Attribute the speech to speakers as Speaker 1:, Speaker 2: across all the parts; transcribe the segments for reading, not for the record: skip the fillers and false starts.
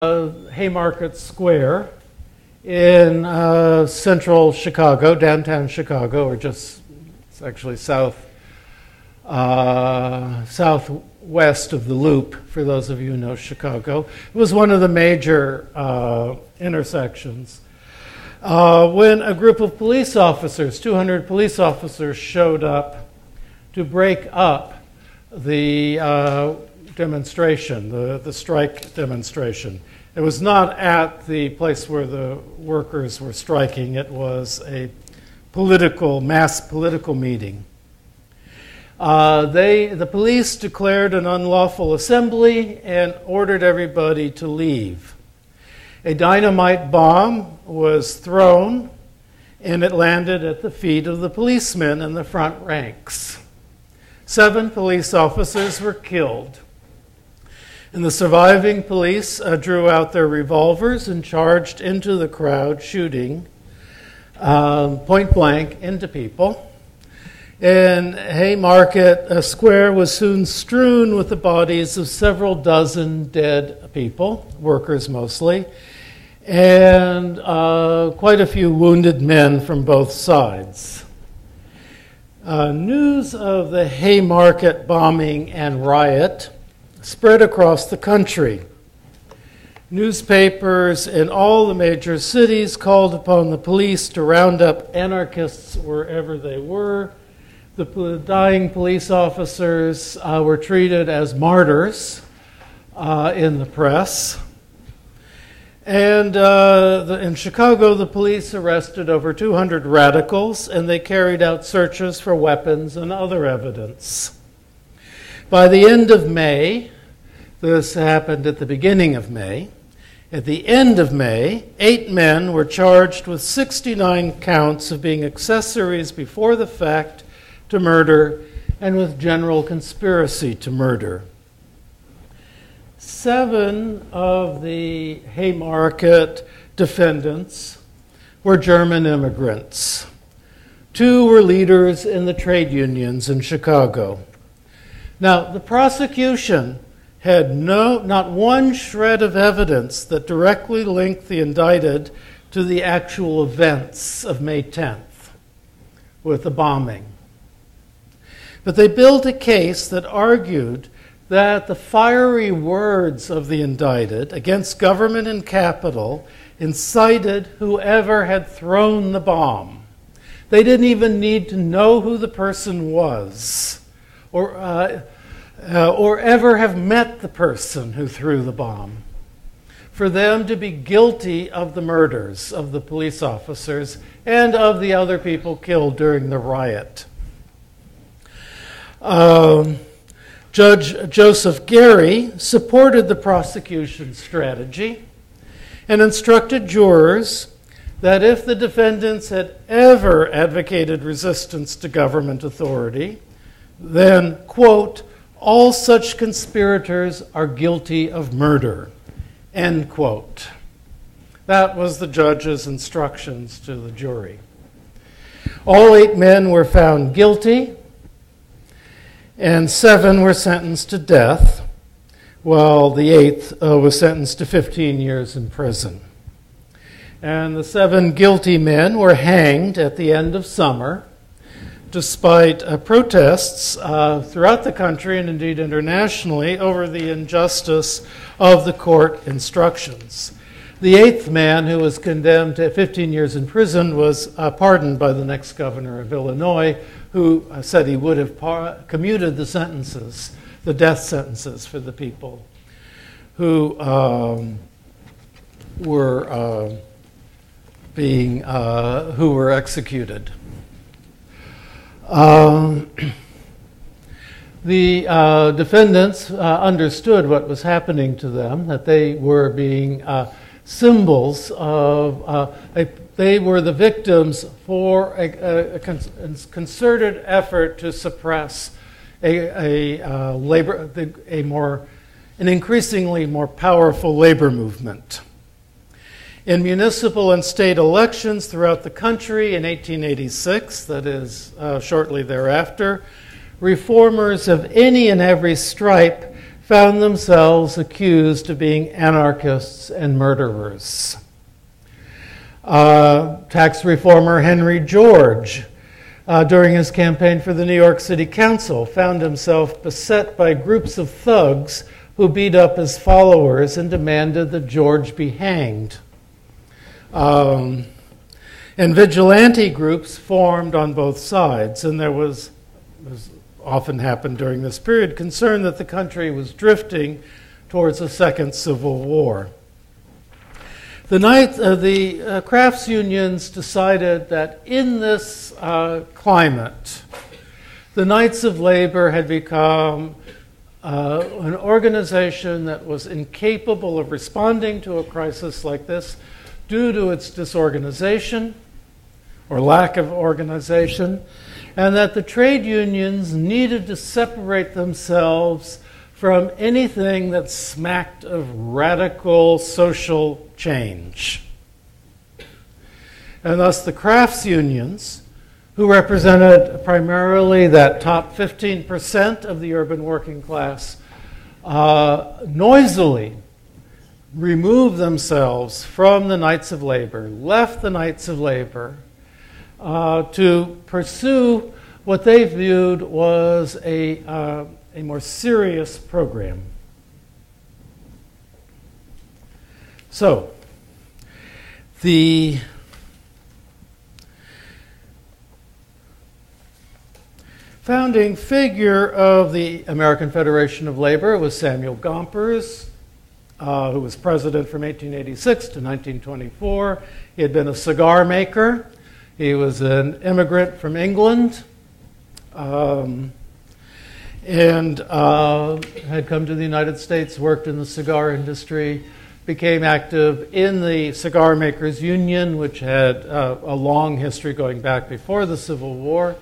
Speaker 1: Haymarket Square in central Chicago, downtown Chicago, or just it's actually southwest of the Loop, for those of you who know Chicago. It was one of the major intersections. When a group of police officers, 200 police officers, showed up to break up the demonstration, the strike demonstration. It was not at the place where the workers were striking. It was a mass political meeting. The police declared an unlawful assembly and ordered everybody to leave. A dynamite bomb was thrown, and it landed at the feet of the policemen in the front ranks. 7 police officers were killed. And the surviving police drew out their revolvers and charged into the crowd, shooting point blank into people. And Haymarket Square was soon strewn with the bodies of several dozen dead people, workers mostly, and quite a few wounded men from both sides. News of the Haymarket bombing and riot spread across the country. Newspapers in all the major cities called upon the police to round up anarchists wherever they were. The dying police officers were treated as martyrs in the press. And in Chicago, the police arrested over 200 radicals, and they carried out searches for weapons and other evidence. By the end of May, this happened at the beginning of May, at the end of May, 8 men were charged with 69 counts of being accessories before the fact to murder and with general conspiracy to murder. 7 of the Haymarket defendants were German immigrants. 2 were leaders in the trade unions in Chicago. Now, the prosecution had not one shred of evidence that directly linked the indicted to the actual events of May 10th with the bombing. But they built a case that argued that the fiery words of the indicted against government and capital incited whoever had thrown the bomb. They didn't even need to know who the person was or ever have met the person who threw the bomb, for them to be guilty of the murders of the police officers and of the other people killed during the riot. Judge Joseph Gary supported the prosecution's strategy and instructed jurors that if the defendants had ever advocated resistance to government authority, then, quote, all such conspirators are guilty of murder, end quote. That was the judge's instructions to the jury. All 8 men were found guilty, and 7 were sentenced to death, while the 8th was sentenced to 15 years in prison. And the 7 guilty men were hanged at the end of summer, despite protests throughout the country and indeed internationally over the injustice of the court instructions. The 8th man, who was condemned to 15 years in prison, was pardoned by the next governor of Illinois, who said he would have commuted the sentences, the death sentences for the people who were executed. The defendants understood what was happening to them, that they were being symbols of, they were the victims for a concerted effort to suppress an increasingly more powerful labor movement. In municipal and state elections throughout the country in 1886, that is shortly thereafter, reformers of any and every stripe found themselves accused of being anarchists and murderers. Tax reformer Henry George, during his campaign for the New York City Council, found himself beset by groups of thugs who beat up his followers and demanded that George be hanged. And vigilante groups formed on both sides, and there was, as often happened during this period, concern that the country was drifting towards a second civil war. The crafts unions decided that in this climate, the Knights of Labor had become an organization that was incapable of responding to a crisis like this due to its disorganization or lack of organization, and that the trade unions needed to separate themselves from anything that smacked of radical social change. And thus the crafts unions, who represented primarily that top 15% of the urban working class, noisily removed themselves from the Knights of Labor, left the Knights of Labor to pursue what they viewed was a more serious program. So, the founding figure of the American Federation of Labor was Samuel Gompers, who was president from 1886 to 1924. He had been a cigar maker. He was an immigrant from England, and had come to the United States, worked in the cigar industry, became active in the Cigar Makers Union, which had a long history going back before the Civil War,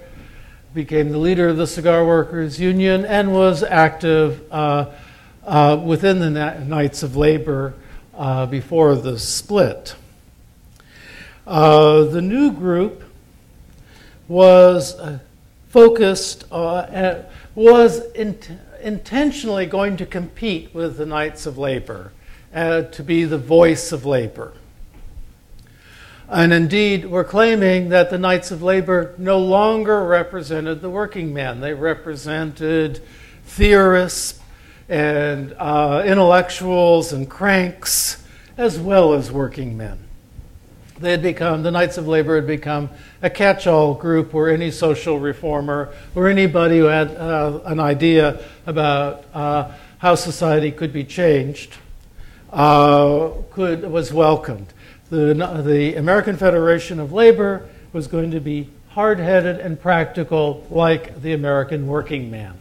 Speaker 1: became the leader of the Cigar Workers Union, and was active within the Knights of Labor before the split. The new group was focused, intentionally going to compete with the Knights of Labor, to be the voice of labor. And indeed, we're claiming that the Knights of Labor no longer represented the working man. They represented theorists and intellectuals and cranks, as well as working men. The Knights of Labor had become a catch-all group where any social reformer or anybody who had an idea about how society could be changed was welcomed. The American Federation of Labor was going to be hard-headed and practical like the American working man.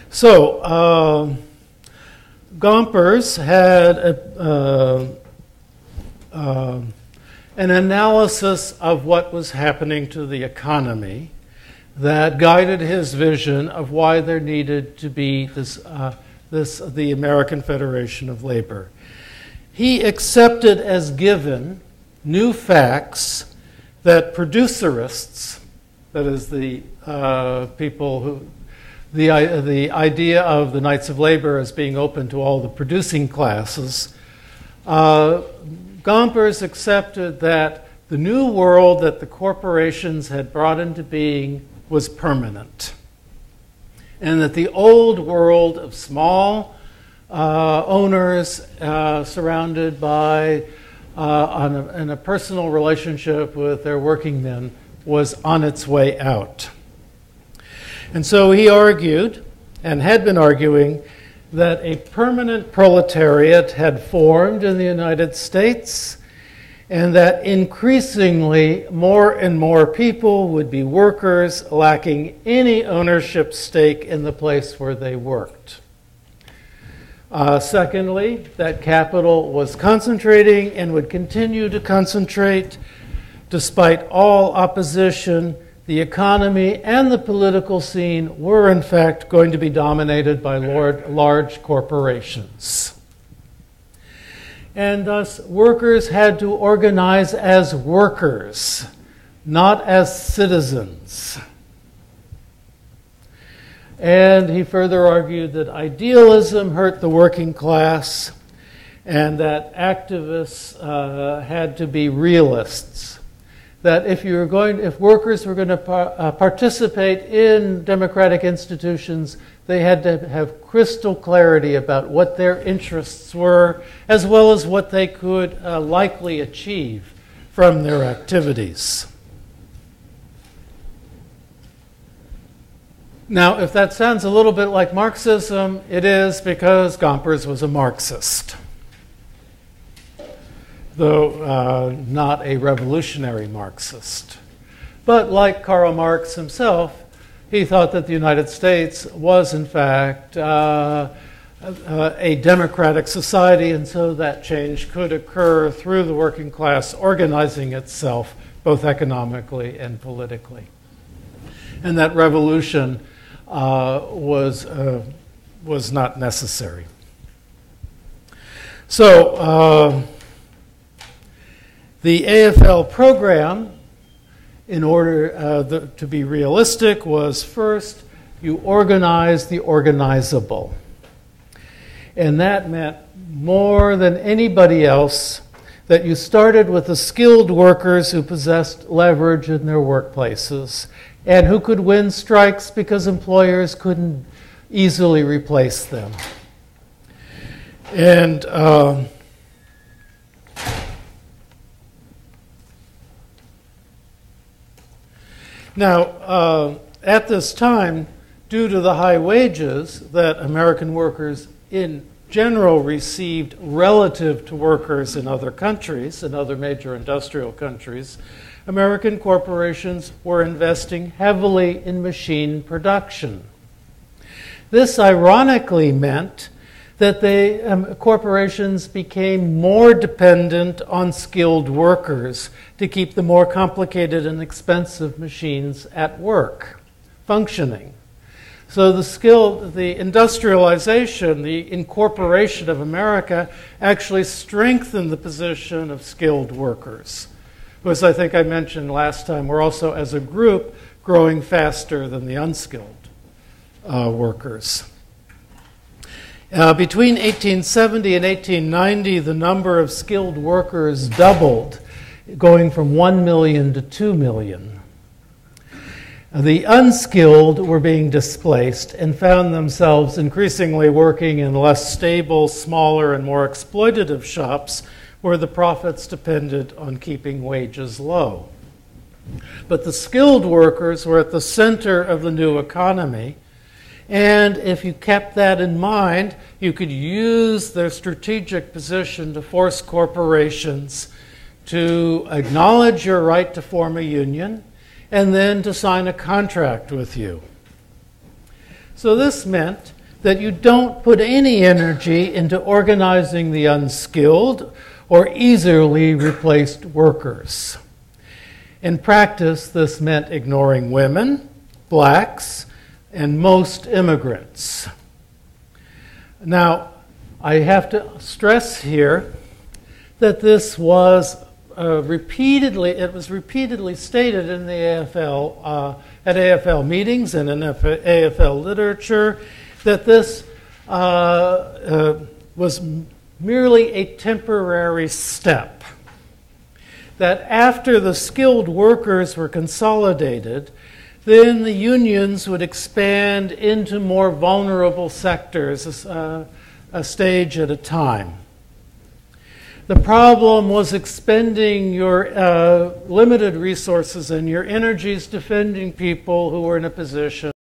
Speaker 1: So, Gompers had an analysis of what was happening to the economy that guided his vision of why there needed to be the American Federation of Labor. He accepted as given new facts that producerists, that is the people who, the idea of the Knights of Labor as being open to all the producing classes, Gompers accepted that the new world that the corporations had brought into being was permanent, and that the old world of small owners surrounded by in a personal relationship with their working men was on its way out. And so he argued, and had been arguing, that a permanent proletariat had formed in the United States, and that increasingly more and more people would be workers lacking any ownership stake in the place where they worked. Secondly, that capital was concentrating and would continue to concentrate despite all opposition. The economy and the political scene were, in fact, going to be dominated by large corporations. And thus, workers had to organize as workers, not as citizens. And he further argued that idealism hurt the working class and that activists had to be realists. That if workers were going to participate in democratic institutions, they had to have crystal clarity about what their interests were, as well as what they could likely achieve from their activities. Now, if that sounds a little bit like Marxism, it is because Gompers was a Marxist, though not a revolutionary Marxist. But like Karl Marx himself, he thought that the United States was, in fact, a democratic society, and so that change could occur through the working class organizing itself, both economically and politically. And that revolution was not necessary. So the AFL program, in order to be realistic, was first you organize the organizable. And that meant more than anybody else that you started with the skilled workers who possessed leverage in their workplaces and who could win strikes because employers couldn't easily replace them. And now, at this time, due to the high wages that American workers in general received relative to workers in other countries, in other major industrial countries, American corporations were investing heavily in machine production. This ironically meant that corporations became more dependent on skilled workers to keep the more complicated and expensive machines at work, functioning. So the industrialization, the incorporation of America actually strengthened the position of skilled workers, who, as I think I mentioned last time, were also, as a group, growing faster than the unskilled workers. Between 1870 and 1890, the number of skilled workers doubled, going from 1 million to 2 million. The unskilled were being displaced and found themselves increasingly working in less stable, smaller, and more exploitative shops where the profits depended on keeping wages low. But the skilled workers were at the center of the new economy, and if you kept that in mind, you could use their strategic position to force corporations to acknowledge your right to form a union and then to sign a contract with you. So this meant that you don't put any energy into organizing the unskilled or easily replaced workers. In practice, this meant ignoring women, blacks, and most immigrants. Now, I have to stress here that this was repeatedly stated in the AFL, at AFL meetings and in AFL literature, that this was merely a temporary step. That after the skilled workers were consolidated, then the unions would expand into more vulnerable sectors, a stage at a time. The problem was expending your limited resources and your energies defending people who were in a position